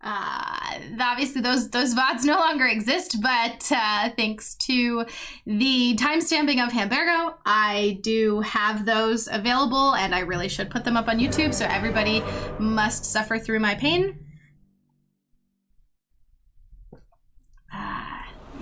Obviously those VODs no longer exist, but thanks to the timestamping of Hamburgo, I do have those available, and I really should put them up on YouTube, so everybody must suffer through my pain.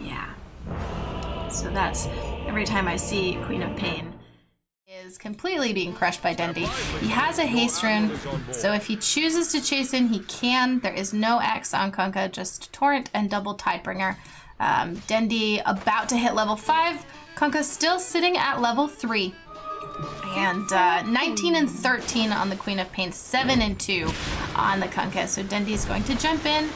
Yeah. So that's every time I see Queen of Pain is completely being crushed by Dendi. He has a haste rune, so if he chooses to chase in, he can. There is no X on Kunkka, just Torrent and double Tidebringer. Dendi about to hit level 5. Kunkka still sitting at level 3. And 19 and 13 on the Queen of Pain, 7 and 2 on the Kunkka. So Dendi's going to jump in,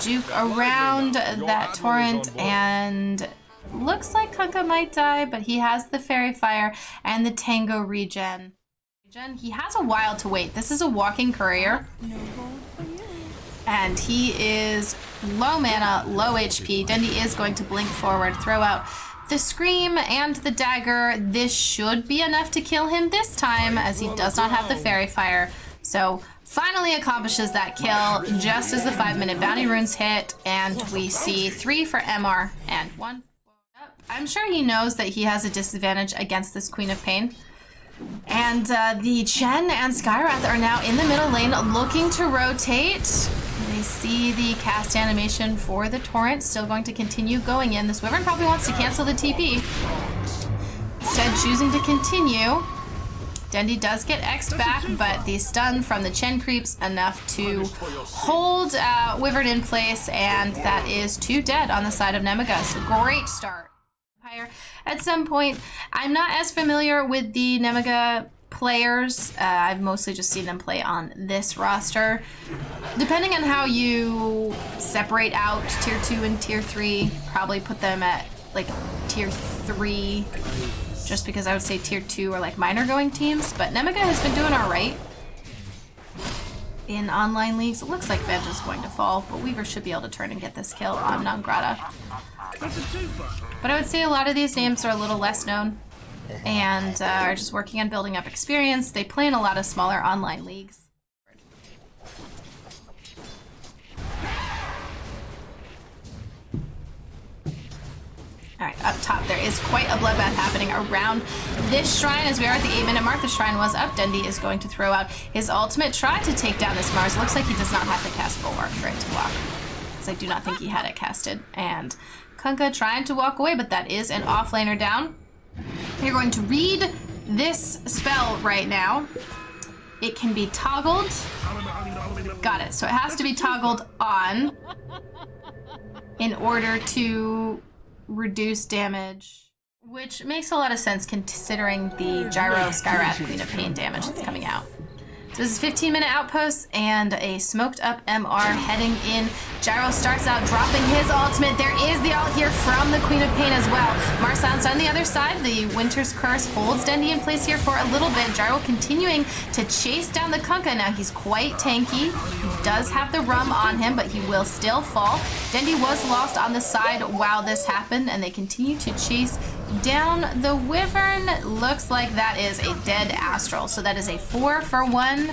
juke around that Torrent, and looks like Kunkka might die, but he has the Fairy Fire and the Tango regen. He has a while to wait. This is a walking courier. And he is low mana, low HP. Dendi is going to blink forward, throw out the Scream and the Dagger. This should be enough to kill him this time, as he does not have the Fairy Fire. So finally accomplishes that kill just as the 5-minute bounty runes hit, and we see 3 for MR and 1. I'm sure he knows that he has a disadvantage against this Queen of Pain. And the Chen and Skyrath are now in the middle lane looking to rotate. They see the cast animation for the Torrent still going to continue going in. This Wyvern probably wants to cancel the TP. Instead choosing to continue. Dendi does get X'd back, but the stun from the Chen creeps enough to hold Wyvern in place, and that is 2 dead on the side of NEMIGA. So great start. At some point, I'm not as familiar with the NEMIGA players. I've mostly just seen them play on this roster. Depending on how you separate out tier 2 and tier 3, probably put them at like tier 3, just because I would say tier 2 are like minor going teams, but NEMIGA has been doing all right in online leagues. It looks like Venge is going to fall, but Weaver should be able to turn and get this kill on Nangrata. But I would say a lot of these names are a little less known and are just working on building up experience. They play in a lot of smaller online leagues. Alright, up top there is quite a bloodbath happening around this shrine as we are at the 8-minute mark. The shrine was up. Dendi is going to throw out his ultimate, try to take down this Mars. Looks like he does not have to cast Bulwark for it to walk, because I do not think he had it casted. And Kunkka trying to walk away, but that is an offlaner down. You're going to read this spell right now. It can be toggled. Got it. So it has to be toggled on in order to reduce damage, which makes a lot of sense considering the Gyro Skyrath Queen of Pain damage that's coming out. So this is 15-minute outposts and a smoked up MR heading in. Gyro starts out dropping his ultimate. There is the ult here from the Queen of Pain as well. Marsan's on the other side. The Winter's Curse holds Dendi in place here for a little bit. Gyro continuing to chase down the Kunkka. Now he's quite tanky. He does have the rum on him, but he will still fall. Dendi was lost on the side while this happened, and they continue to chase down the Wyvern. Looks like that is a dead Astral. So that is a 4 for 1.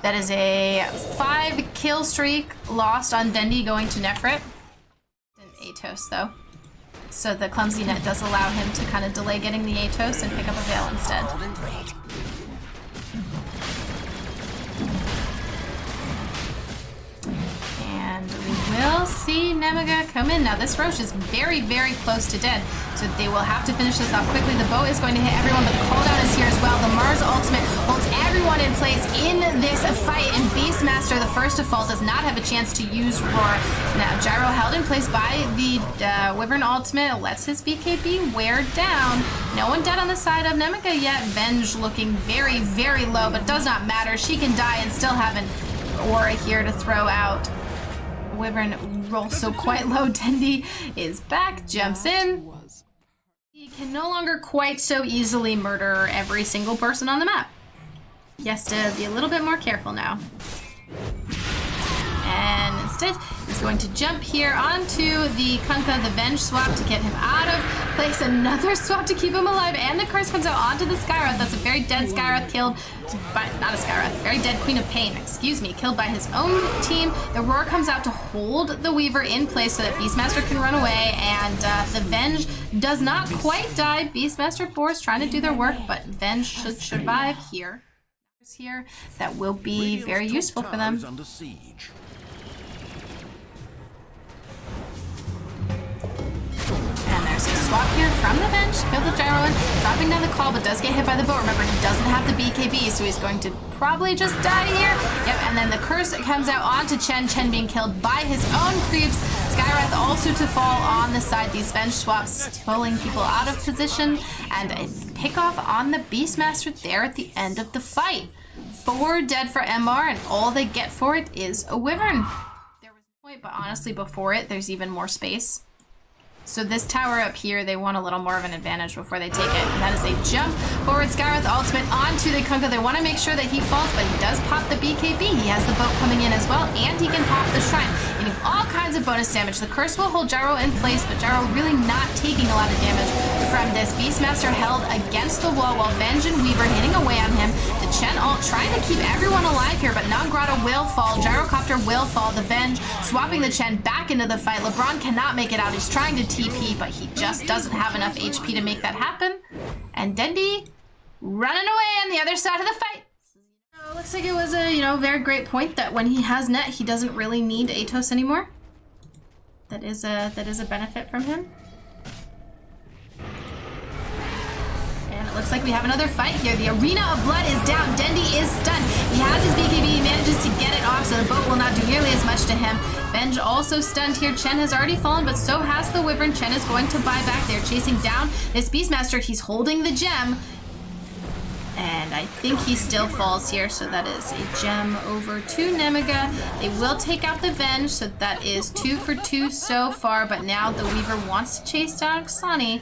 That is a 5 kill streak lost on Dendi going to Nefrit. An Atos though. So the clumsy net does allow him to kind of delay getting the Atos and pick up a Veil instead. And we will see NEMIGA come in. Now this Roche is very, very close to dead, so they will have to finish this off quickly. The bow is going to hit everyone, but the cooldown is here as well. The Mars ultimate holds everyone in place in this fight, and Beastmaster, the first default, does not have a chance to use Roar. Now Gyro held in place by the Wyvern ultimate, lets his BKB wear down. No one dead on the side of NEMIGA yet. Venge looking very, very low, but does not matter. She can die and still have an aura here to throw out. Wyvern also quite low. Dendi is back, jumps in. He can no longer quite so easily murder every single person on the map. He has to be a little bit more careful now. And instead, he's is going to jump here onto the Kunkka, the Venge swap to get him out of place. Another swap to keep him alive, and the curse comes out onto the Skywrath. That's a very dead Skywrath killed by, not a Skywrath, very dead Queen of Pain, excuse me, killed by his own team. The Roar comes out to hold the Weaver in place so that Beastmaster can run away, and the Venge does not quite die. Beastmaster Force trying to do their work, but Venge should survive here. Here that will be very useful for them. And there's a swap here from the bench. Kill the Gyro in, dropping down the call, but does get hit by the boat. Remember, he doesn't have the BKB, so he's going to probably just die here. Yep, and then the curse comes out onto Chen. Chen being killed by his own creeps. Skywrath also to fall on the side. These bench swaps pulling people out of position, and a pick off on the Beastmaster there at the end of the fight. 4 dead for MR, and all they get for it is a Wyvern. There was a point, but honestly, before it, there's even more space. So this tower up here, they want a little more of an advantage before they take it. And that is a jump forward. Skywrath ultimate onto the Kunkka. They want to make sure that he falls, but he does pop the BKB. He has the boat coming in as well, and he can pop the shrine, getting all kinds of bonus damage. The curse will hold Gyro in place, but Gyro really not taking a lot of damage from this. Beastmaster held against the wall while Venge and Weaver hitting away on him. The Chen ult trying to keep everyone alive here, but Nangrata will fall. Gyrocopter will fall. The Venge swapping the Chen back into the fight. LeBron cannot make it out. He's trying to TP, but he just doesn't have enough HP to make that happen. And Dendi running away on the other side of the fight. So looks like it was a, very great point that when he has net, he doesn't really need Atos anymore. That is a benefit from him. And it looks like we have another fight here. The Arena of Blood is down. Dendi is stunned. He has his BKB. He manages to get it off, so the boat will not do nearly as much to him. Venge also stunned here. Chen has already fallen, but so has the Wyvern. Chen is going to buy back. They're chasing down this Beastmaster. He's holding the gem. And I think he still falls here, so that is a gem over to NEMIGA. They will take out the Venge, so that is 2 for 2 so far, but now the Weaver wants to chase down Kasani.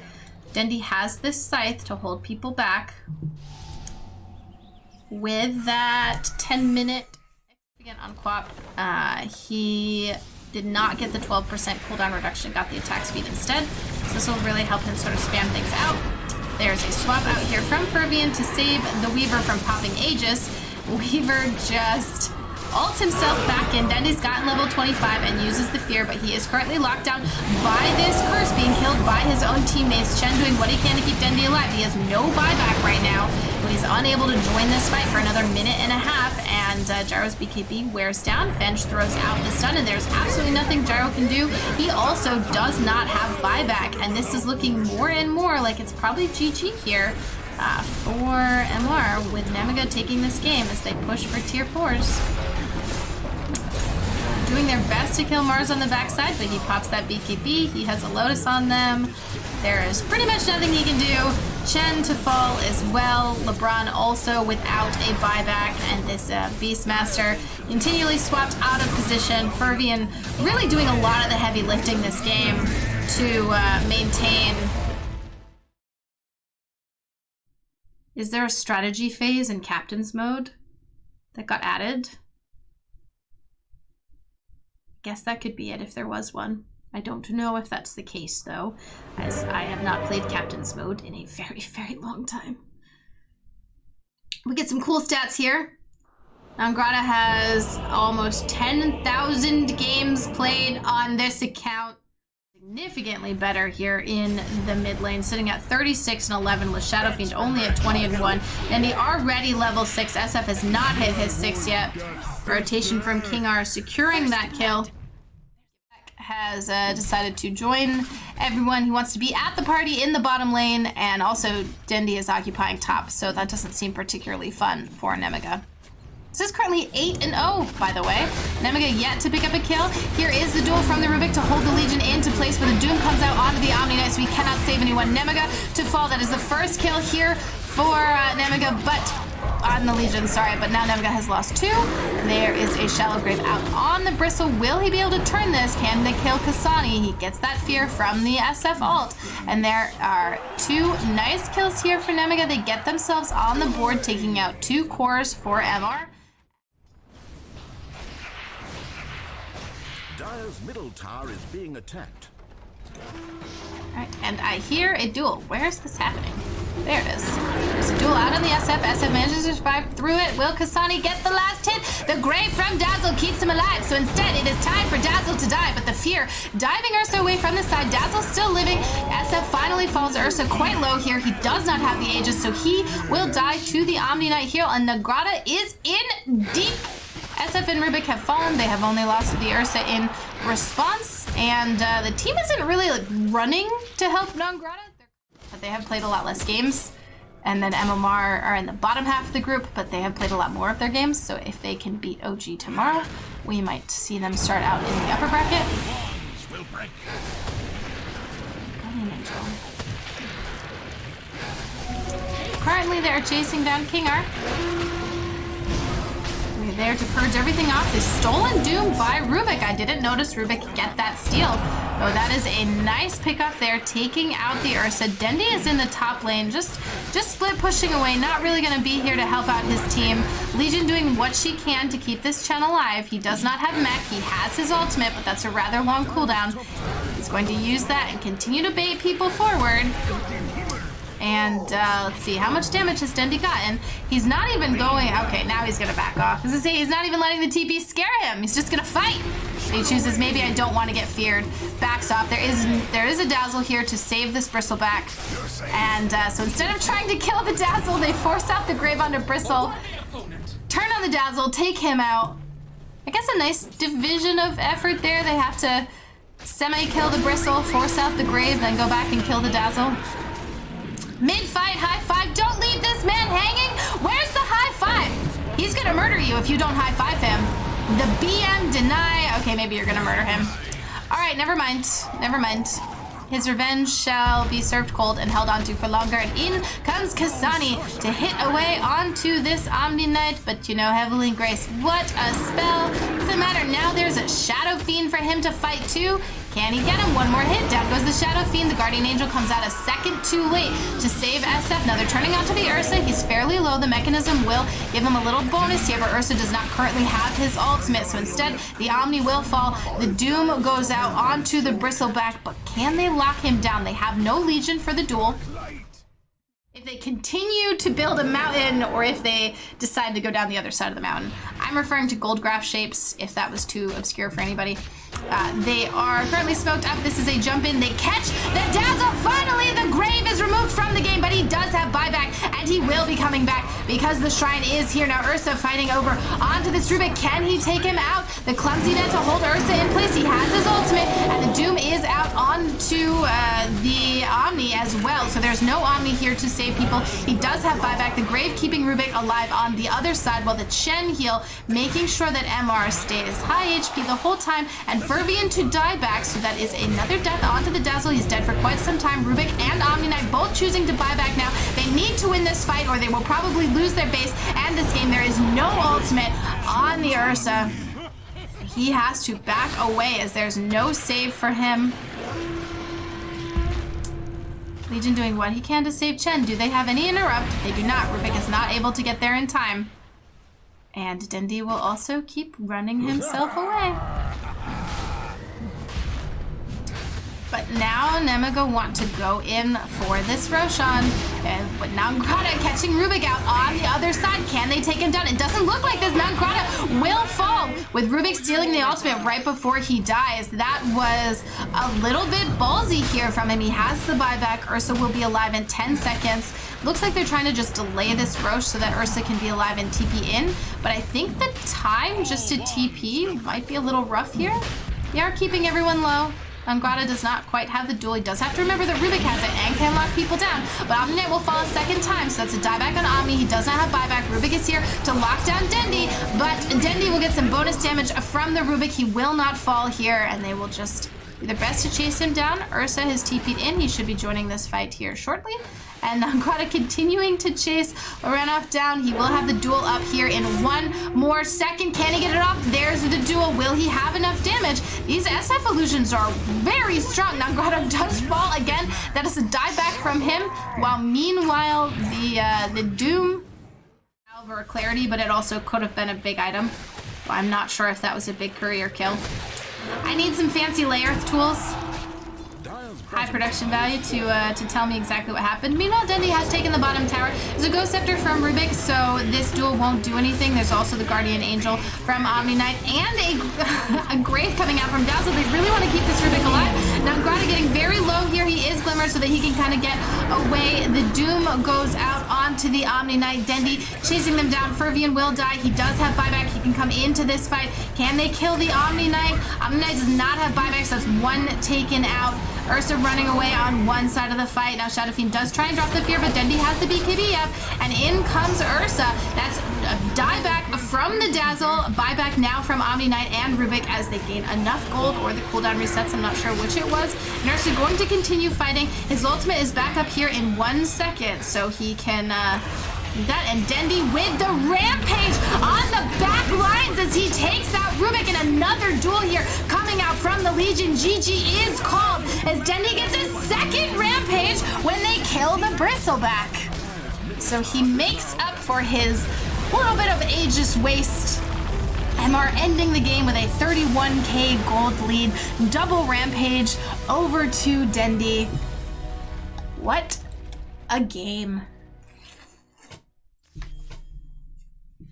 Dendi has this scythe to hold people back. With that 10-minute again on Quap, he did not get the 12% cooldown reduction, got the attack speed instead. So this will really help him sort of spam things out. There's a swap out here from Fervian to save the Weaver from popping Aegis. Weaver just ults himself back in. Dendi's gotten level 25 and uses the fear, but he is currently locked down by this curse, being killed by his own teammates. Chen doing what he can to keep Dendi alive. He has no buyback right now, but he's unable to join this fight for another minute and a half, and Gyro's BKB wears down. Venge throws out the stun, and there's absolutely nothing Gyro can do. He also does not have buyback, and this is looking more and more like it's probably GG here for MR, with NEMIGA taking this game as they push for tier 4s. Doing their best to kill Mars on the backside, but he pops that BKB. He has a Lotus on them. There is pretty much nothing he can do. Chen to fall as well. LeBron also without a buyback, and this Beastmaster continually swapped out of position. Fervian really doing a lot of the heavy lifting this game to maintain. Is there a strategy phase in Captain's mode that got added? Guess that could be it if there was one. I don't know if that's the case though, as I have not played Captain's mode in a very, very long time. We get some cool stats here. Nangrata has almost 10,000 games played on this account. Significantly better here in the mid lane, sitting at 36 and 11 with Shadow Fiend only at 20 and 1. Dendi already level 6. SF has not hit his 6 yet. Rotation from King R securing that kill. Has decided to join everyone. He wants to be at the party in the bottom lane, and also Dendi is occupying top, so that doesn't seem particularly fun for NEMIGA. This is currently 8-0, by the way. NEMIGA yet to pick up a kill. Here is the duel from the Rubik to hold the Legion into place, but the Doom comes out onto the Omni Knight, so he cannot save anyone. NEMIGA to fall. That is the first kill here for NEMIGA, but on the Legion, sorry, but now NEMIGA has lost 2. There is a Shallow Grave out on the Bristle. Will he be able to turn this? Can they kill Kasani? He gets that fear from the SF ult. And there are 2 nice kills here for NEMIGA. They get themselves on the board, taking out 2 cores for MR. Dire's middle tower is being attacked. Alright, and I hear a duel. Where is this happening? There it is. There's a duel out on the SF. SF manages to survive through it. Will Kasani get the last hit? The grave from Dazzle keeps him alive. So instead, it is time for Dazzle to die. But the fear diving Ursa away from the side. Dazzle still living. SF finally falls Ursa quite low here. He does not have the Aegis, so he will die to the Omni Knight heal. And Nagrata is in deep. SF and Rubik have fallen. They have only lost to the Ursa in response. And the team isn't really running to help Nagrata. But they have played a lot less games. And then MMR are in the bottom half of the group, but they have played a lot more of their games. So if they can beat OG tomorrow, we might see them start out in the upper bracket. Guardian Angel. Currently they're chasing down Kingar. We're there to purge everything off. The stolen Doom by Rubik. I didn't notice Rubik get that steal. Oh, that is a nice pickup there, taking out the Ursa. Dendi is in the top lane, just split pushing away, not really going to be here to help out his team. Legion doing what she can to keep this Chen alive. He does not have mech. He has his ultimate, but that's a rather long cooldown. He's going to use that and continue to bait people forward. And let's see, how much damage has Dendi gotten? He's not even going, okay, now he's gonna back off. I was gonna say, he's not even letting the TP scare him. He's just gonna fight. He chooses, maybe I don't want to get feared. Backs off. There is a Dazzle here to save this Bristleback. And so instead of trying to kill the Dazzle, they force out the Grave onto Bristle. Turn on the Dazzle, take him out. I guess a nice division of effort there. They have to semi-kill the Bristle, force out the Grave, then go back and kill the Dazzle. Mid-fight, high five. Don't leave this man hanging. Where's the high five? He's gonna murder you if you don't high five him. The BM deny. Okay, maybe you're gonna murder him. All right, never mind. Never mind. His revenge shall be served cold and held onto for longer. And in comes Kasani to hit away onto this Omni Knight. But you know, Heavenly Grace, what a spell. Doesn't matter. Now there's a Shadow Fiend for him to fight too. Can he get him? One more hit. Down goes the Shadow Fiend. The Guardian Angel comes out a second too late to save SF. Now they're turning onto the Ursa. He's fairly low. The mechanism will give him a little bonus here, but Ursa does not currently have his ultimate. So instead, the Omni will fall. The Doom goes out onto the Bristleback, but can they lock him down? They have no Legion for the duel. If they continue to build a mountain, or if they decide to go down the other side of the mountain. I'm referring to gold graph shapes, if that was too obscure for anybody. They are currently smoked up. This is a jump in. They catch the Dazzle. Finally, the Grave is removed from the game, but he does have buyback, and he will be coming back because the Shrine is here. Now Ursa fighting over onto this Rubik. Can he take him out? The clumsy net to hold Ursa in place. He has his ultimate, and the Doom is out onto the Omni as well. So there's no Omni here to save people. He does have buyback. The Grave keeping Rubik alive on the other side, while the Chen heal, making sure that MR stays high HP the whole time, and Fervian to die back, so that is another death onto the Dazzle. He's dead for quite some time. Rubik and Omni Knight both choosing to buy back now. They need to win this fight or they will probably lose their base and this game. There is no ultimate on the Ursa. He has to back away as there's no save for him. Legion doing what he can to save Chen. Do they have any interrupt? They do not. Rubik is not able to get there in time. And Dendi will also keep running himself away. But now NEMIGA want to go in for this Roshan. But Nagrata catching Rubik out on the other side. Can they take him down? It doesn't look like this. Nagrata will fall with Rubik stealing the ultimate right before he dies. That was a little bit ballsy here from him. He has the buyback. Ursa will be alive in 10 seconds. Looks like they're trying to just delay this Rosh so that Ursa can be alive and TP in. But I think the time just to TP might be a little rough here. They are keeping everyone low. Nagrata does not quite have the duel. He does have to remember that Rubik has it and can lock people down. But Omni Knight will fall a second time, so that's a dieback on Omni. He does not have buyback. Rubik is here to lock down Dendi, but Dendi will get some bonus damage from the Rubik. He will not fall here, and they will just do their best to chase him down. Ursa has TP'd in. He should be joining this fight here shortly. And Nagrata continuing to chase Orenov down. He will have the duel up here in one more second. Can he get it off? There's the duel. Will he have enough damage? These SF illusions are very strong. Nagrata does fall again. That is a dieback from him. While meanwhile, the Doom, Clarity, but it also could have been a big item. Well, I'm not sure if that was a big courier kill. I need some fancy layer tools. Dire's High bottom production value to tell me exactly what happened. Meanwhile, Dendi has taken the bottom tower. There's a Ghost Scepter from Rubik, so this duel won't do anything. There's also the Guardian Angel from Omni Knight and a Grave coming out from Dazzle. They really want to keep this Rubik alive. Now, Grata getting very low here. He is Glimmer so that he can kind of get away. The Doom goes out onto the Omni Knight. Dendi chasing them down. Fervian will die. He does have buyback. He can come into this fight. Can they kill the Omni Knight? Omni Knight does not have buyback, so that's one taken out. Ursa running away on one side of the fight. Now Shadow Fiend does try and drop the fear, but Dendi has the BKB up, and in comes Ursa. That's a dieback from the Dazzle, buyback now from Omni Knight and Rubik as they gain enough gold, or the cooldown resets, I'm not sure which it was. And Ursa going to continue fighting. His ultimate is back up here in 1 second, so he can that, and Dendi with the rampage on the back lines as he takes out Rubik, and another duel here coming out from the Legion. GG is called as Dendi gets his second rampage when they kill the Bristleback. So he makes up for his little bit of Aegis waste. MR ending the game with a 31k gold lead. Double rampage over to Dendi. What a game.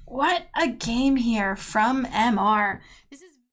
What a game here from MR. This is